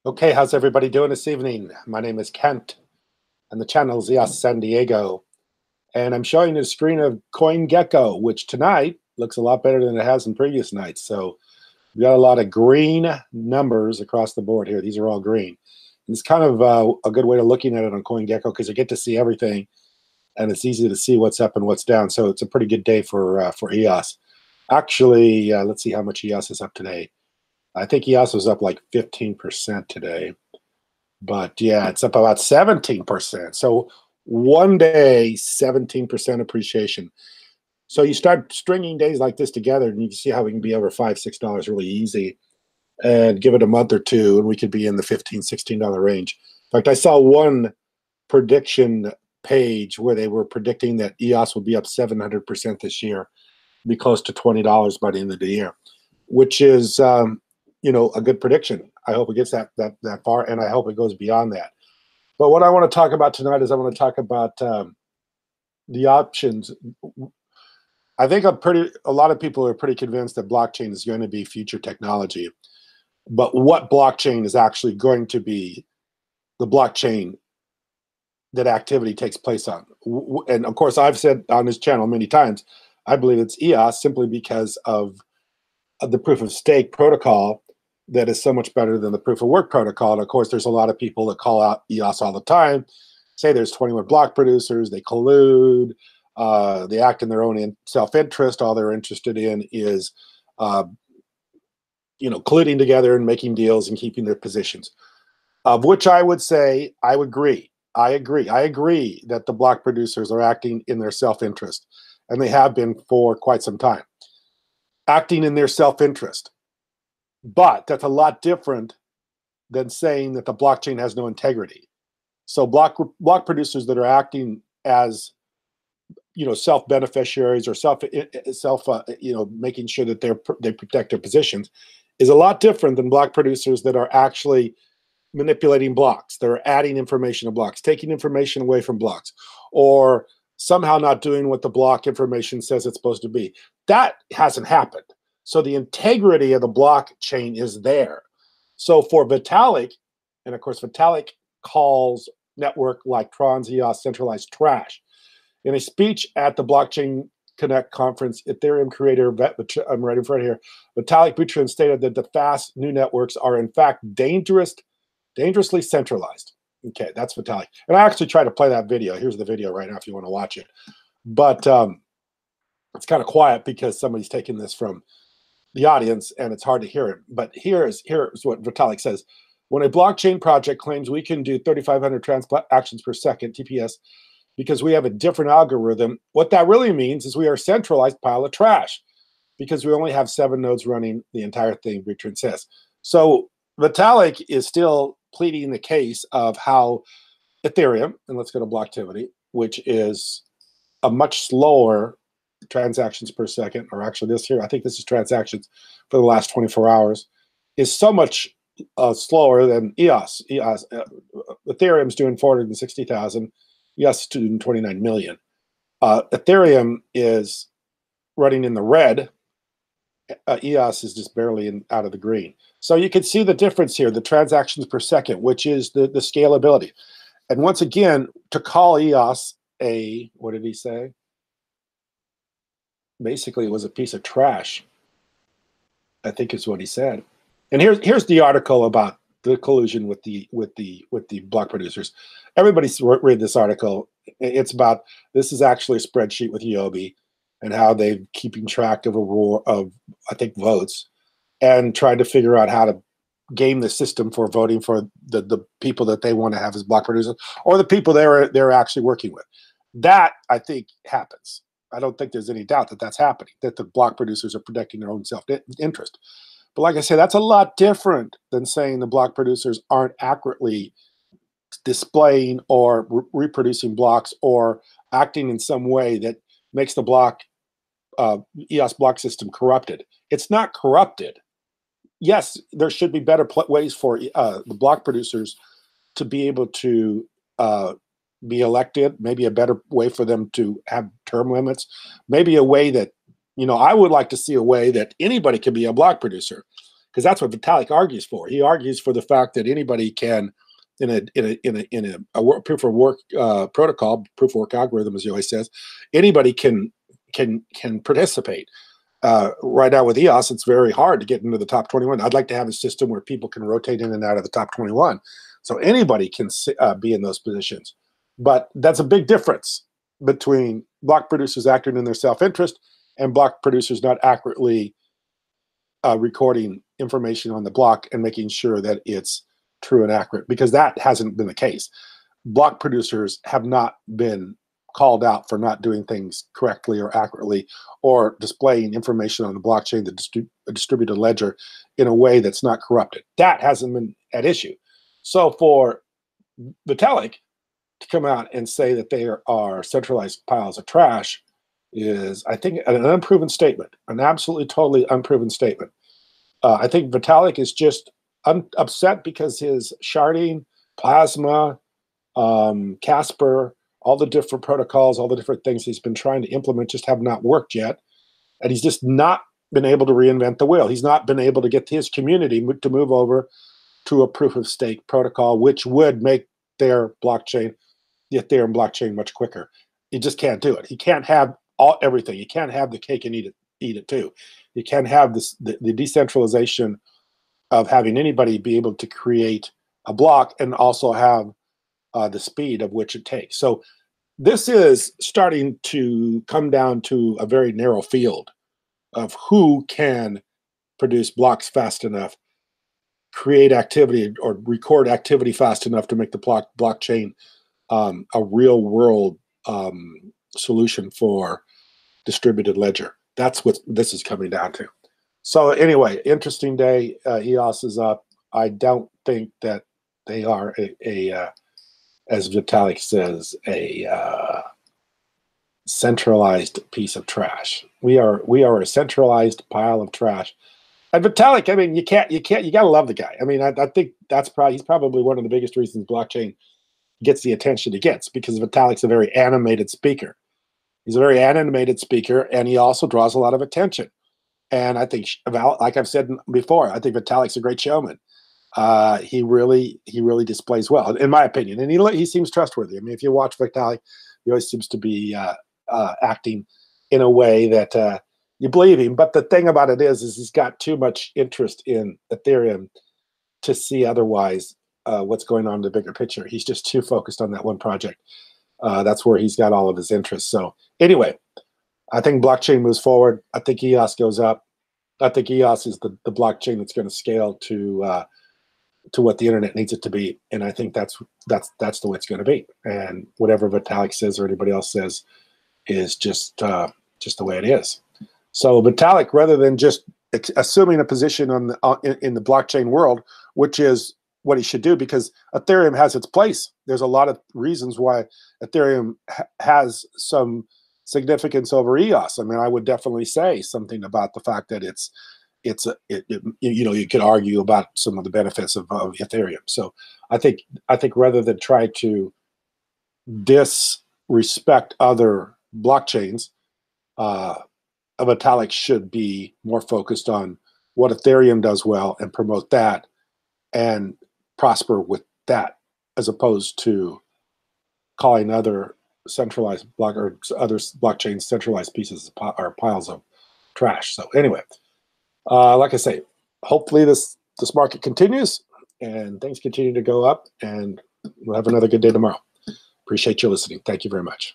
Okay, how's everybody doing this evening? My name is Kent, and the channel is EOS San Diego. And I'm showing you a screen of CoinGecko, which tonight looks a lot better than it has in previous nights. So we got a lot of green numbers across the board here. These are all green. And it's kind of a good way of looking at it on CoinGecko because you get to see everything, and it's easy to see what's up and what's down. So it's a pretty good day for EOS. Actually, let's see how much EOS is up today. I think EOS was up like 15% today. But yeah, it's up about 17%. So one day, 17% appreciation. So you start stringing days like this together, and you can see how we can be over $5, $6 really easy. And give it a month or two, and we could be in the $15, $16 range. In fact, I saw one prediction page where they were predicting that EOS would be up 700% this year, be close to $20 by the end of the year, which is a good prediction. I hope it gets that far, and I hope it goes beyond that. But what I want to talk about tonight is I want to talk about the options. I think a lot of people are pretty convinced that blockchain is going to be future technology. But what blockchain is actually going to be the blockchain that activity takes place on? And of course, I've said on this channel many times, I believe it's EOS simply because of the proof of stake protocol that is so much better than the proof of work protocol. And of course, there's a lot of people that call out EOS all the time, say there's 21 block producers, they collude, they act in their own self-interest. All they're interested in is colluding together and making deals and keeping their positions, of which I would say I would agree. I agree that the block producers are acting in their self-interest, and they have been for quite some time, acting in their self-interest. But that's a lot different than saying that the blockchain has no integrity. So block producers that are acting as self-beneficiaries or making sure that they protect their positions is a lot different than block producers that are actually manipulating blocks. They're adding information to blocks, taking information away from blocks, or somehow not doing what the block information says it's supposed to be. That hasn't happened. So the integrity of the blockchain is there. So for Vitalik, and of course Vitalik calls network like Tron's EOS centralized trash. In a speech at the Blockchain Connect conference, Ethereum creator, I'm right in front here, Vitalik Buterin stated that the fast new networks are in fact dangerously centralized. Okay, that's Vitalik. And I actually tried to play that video. Here's the video right now if you want to watch it. But it's kind of quiet because somebody's taking this from the audience and it's hard to hear it. But here's what Vitalik says. When a blockchain project claims we can do 3,500 transactions per second, TPS, because we have a different algorithm, what that really means is we are a centralized pile of trash because we only have 7 nodes running the entire thing, Buterin says. So Vitalik is still pleading the case of how Ethereum, and let's go to BlockTivity, which is a much slower transactions per second, or actually this here, I think this is transactions for the last 24 hours, is so much slower than EOS. Ethereum's doing 460,000. EOS is doing 29 million. Ethereum is running in the red. EOS is just barely out of the green. So you can see the difference here, the transactions per second, which is the scalability. And once again, to call EOS what did he say? Basically, it was a piece of trash, I think is what he said. And here's the article about the collusion with the block producers. Everybody's read this article. It's about, this is actually a spreadsheet with Yobi and how they're keeping track of I think, votes and trying to figure out how to game the system for voting for the people that they want to have as block producers or the people they're actually working with. That, I think, happens. I don't think there's any doubt that that's happening, that the block producers are protecting their own self-interest. But like I say, that's a lot different than saying the block producers aren't accurately displaying or reproducing blocks or acting in some way that makes the EOS block system corrupted. It's not corrupted. Yes, there should be better ways for the block producers to be able to be elected, maybe a better way for them to have term limits, maybe a way that, I would like to see a way that anybody can be a block producer. because that's what Vitalik argues for. He argues for the fact that anybody can, in a proof of work protocol, proof of work algorithm, as he always says, anybody can participate. Right now with EOS, it's very hard to get into the top 21. I'd like to have a system where people can rotate in and out of the top 21, so anybody can be in those positions. But that's a big difference between block producers acting in their self-interest and block producers not accurately recording information on the block and making sure that it's true and accurate, because that hasn't been the case. Block producers have not been called out for not doing things correctly or accurately, or displaying information on the blockchain, the distributed ledger, in a way that's not corrupted. That hasn't been at issue. So for Vitalik to come out and say that they are centralized piles of trash is, I think, an unproven statement, an absolutely, totally unproven statement. I think Vitalik is just upset because his sharding, Plasma, Casper, all the different protocols, all the different things he's been trying to implement just have not worked yet. And he's just not been able to reinvent the wheel. He's not been able to get his community to move over to a proof of stake protocol, which would make their blockchain, the Ethereum blockchain, much quicker. He just can't do it. He can't have everything. You can't have the cake and eat it too. You can't have the decentralization of having anybody be able to create a block and also have the speed of which it takes. So this is starting to come down to a very narrow field of who can produce blocks fast enough, create activity or record activity fast enough to make the blockchain a real world solution for distributed ledger. That's what this is coming down to. So anyway, interesting day. EOS is up. I don't think that they are as Vitalik says, a centralized piece of trash. We are a centralized pile of trash. And Vitalik, I mean, you gotta love the guy. I mean, I think he's probably one of the biggest reasons blockchain gets the attention it gets, because Vitalik's a very animated speaker. He's a very animated speaker, and he also draws a lot of attention. And I think, like I've said before, I think Vitalik's a great showman. He really displays well, in my opinion, and he seems trustworthy. I mean, if you watch Vitalik, he always seems to be acting in a way that you believe him. But the thing about it is he's got too much interest in Ethereum to see otherwise what's going on in the bigger picture. He's just too focused on that one project. That's where he's got all of his interests. So anyway, I think blockchain moves forward. I think EOS goes up. I think EOS is the blockchain that's going to scale to what the internet needs it to be, and I think that's the way it's going to be. And whatever Vitalik says or anybody else says is just the way it is. So Vitalik, rather than just assuming a position in the blockchain world, which is what he should do, because Ethereum has its place. There's a lot of reasons why Ethereum has some significance over EOS. I mean, I would definitely say something about the fact that you could argue about some of the benefits of Ethereum. So I think rather than try to disrespect other blockchains, Vitalik should be more focused on what Ethereum does well and promote that and prosper with that, as opposed to calling other centralized other blockchains centralized pieces or piles of trash. So anyway, like I say, hopefully this market continues and things continue to go up, and we'll have another good day tomorrow. Appreciate you listening. Thank you very much.